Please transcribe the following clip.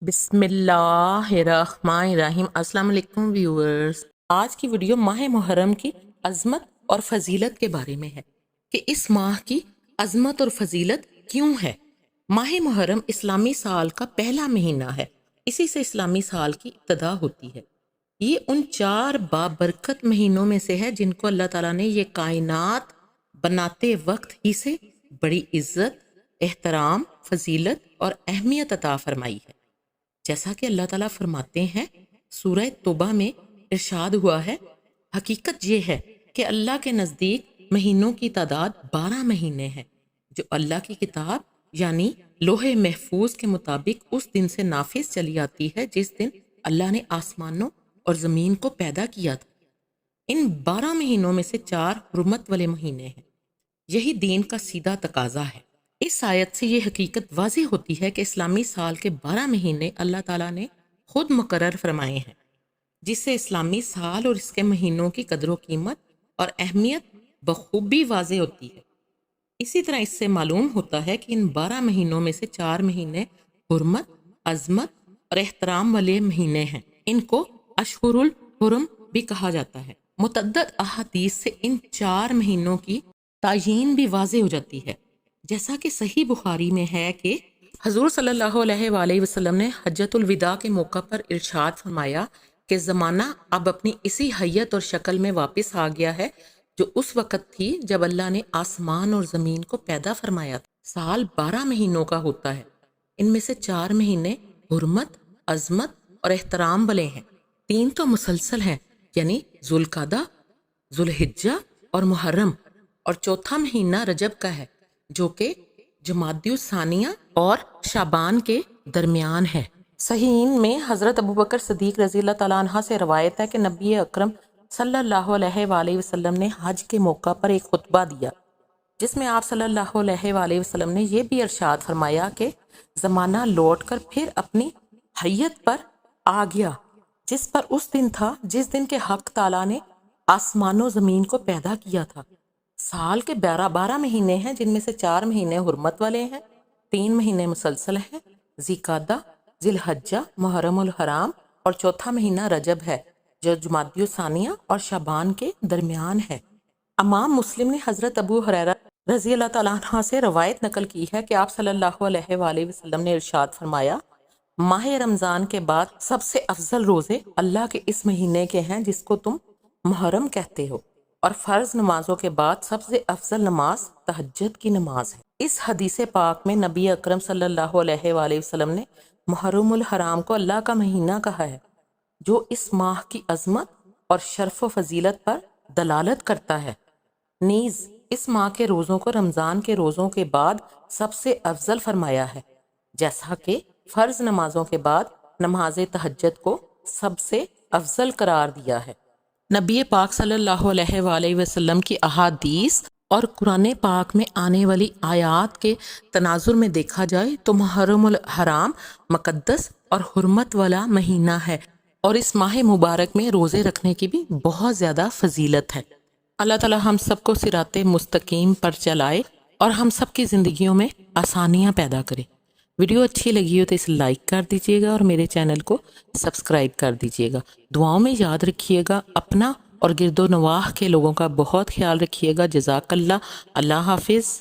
بسم اللہ الرحمن الرحیم۔ السلام علیکم ویورز، آج کی ویڈیو ماہ محرم کی عظمت اور فضیلت کے بارے میں ہے کہ اس ماہ کی عظمت اور فضیلت کیوں ہے۔ ماہ محرم اسلامی سال کا پہلا مہینہ ہے، اسی سے اسلامی سال کی ابتدا ہوتی ہے۔ یہ ان 4 بابرکت مہینوں میں سے ہے جن کو اللہ تعالیٰ نے یہ کائنات بناتے وقت ہی سے بڑی عزت، احترام، فضیلت اور اہمیت عطا فرمائی ہے۔ جیسا کہ اللہ تعالیٰ فرماتے ہیں سورہ توبہ میں ارشاد ہوا ہے، حقیقت یہ ہے کہ اللہ کے نزدیک مہینوں کی تعداد 12 مہینے ہیں جو اللہ کی کتاب یعنی لوح محفوظ کے مطابق اس دن سے نافذ چلی آتی ہے جس دن اللہ نے آسمانوں اور زمین کو پیدا کیا تھا۔ ان 12 مہینوں میں سے 4 حرمت والے مہینے ہیں۔ یہی دین کا سیدھا تقاضا ہے۔ اس آیت سے یہ حقیقت واضح ہوتی ہے کہ اسلامی سال کے 12 مہینے اللہ تعالیٰ نے خود مقرر فرمائے ہیں، جس سے اسلامی سال اور اس کے مہینوں کی قدر و قیمت اور اہمیت بخوبی واضح ہوتی ہے۔ اسی طرح اس سے معلوم ہوتا ہے کہ ان 12 مہینوں میں سے 4 مہینے حرمت، عظمت اور احترام والے مہینے ہیں۔ ان کو اشہر الحرم بھی کہا جاتا ہے۔ متعدد احادیث سے ان 4 مہینوں کی تعیین بھی واضح ہو جاتی ہے، جیسا کہ صحیح بخاری میں ہے کہ حضور صلی اللہ علیہ وآلہ وسلم نے حجۃ الوداع کے موقع پر ارشاد فرمایا کہ زمانہ اب اپنی اسی حیت اور شکل میں واپس آ گیا ہے جو اس وقت تھی جب اللہ نے آسمان اور زمین کو پیدا فرمایا تھا۔ سال 12 مہینوں کا ہوتا ہے، ان میں سے 4 مہینے حرمت، عظمت اور احترام والے ہیں، 3 تو مسلسل ہیں یعنی ذوالقعدہ، ذوالحجہ اور محرم، اور چوتھا مہینہ رجب کا ہے جو کہ جمادی الثانیہ اور شعبان کے درمیان ہے۔ صحیحین میں حضرت ابوبکر صدیق رضی اللہ تعالیٰ عنہ سے روایت ہے کہ نبی اکرم صلی اللہ علیہ وآلہ وسلم نے حج کے موقع پر ایک خطبہ دیا جس میں آپ صلی اللہ علیہ وآلہ وسلم نے یہ بھی ارشاد فرمایا کہ زمانہ لوٹ کر پھر اپنی حیت پر آ گیا جس پر اس دن تھا جس دن کے حق تعالیٰ نے آسمان و زمین کو پیدا کیا تھا۔ سال کے 12 مہینے ہیں جن میں سے 4 مہینے حرمت والے ہیں، 3 مہینے مسلسل ہیں، ذوالقعدہ، ذی الحجہ، محرم الحرام، اور چوتھا مہینہ رجب ہے جو جمادی الثانیہ اور شعبان کے درمیان ہے۔ امام مسلم نے حضرت ابو ہریرہ رضی اللہ تعالیٰ عنہ سے روایت نقل کی ہے کہ آپ صلی اللہ علیہ وآلہ وسلم نے ارشاد فرمایا، ماہ رمضان کے بعد سب سے افضل روزے اللہ کے اس مہینے کے ہیں جس کو تم محرم کہتے ہو، اور فرض نمازوں کے بعد سب سے افضل نماز تہجد کی نماز ہے۔ اس حدیث پاک میں نبی اکرم صلی اللہ علیہ وآلہ وسلم نے محرم الحرام کو اللہ کا مہینہ کہا ہے جو اس ماہ کی عظمت اور شرف و فضیلت پر دلالت کرتا ہے۔ نیز اس ماہ کے روزوں کو رمضان کے روزوں کے بعد سب سے افضل فرمایا ہے، جیسا کہ فرض نمازوں کے بعد نماز تہجد کو سب سے افضل قرار دیا ہے۔ نبی پاک صلی اللہ علیہ وآلہ وسلم کی احادیث اور قرآن پاک میں آنے والی آیات کے تناظر میں دیکھا جائے تو محرم الحرام مقدس اور حرمت والا مہینہ ہے، اور اس ماہ مبارک میں روزے رکھنے کی بھی بہت زیادہ فضیلت ہے۔ اللہ تعالی ہم سب کو صراط مستقیم پر چلائے اور ہم سب کی زندگیوں میں آسانیاں پیدا کرے۔ ویڈیو اچھی لگی ہو تو اسے لائک کر دیجیے گا اور میرے چینل کو سبسکرائب کر دیجیے گا۔ دعاؤں میں یاد رکھیے گا، اپنا اور گرد و نواح کے لوگوں کا بہت خیال رکھیے گا۔ جزاک اللہ۔ اللہ حافظ۔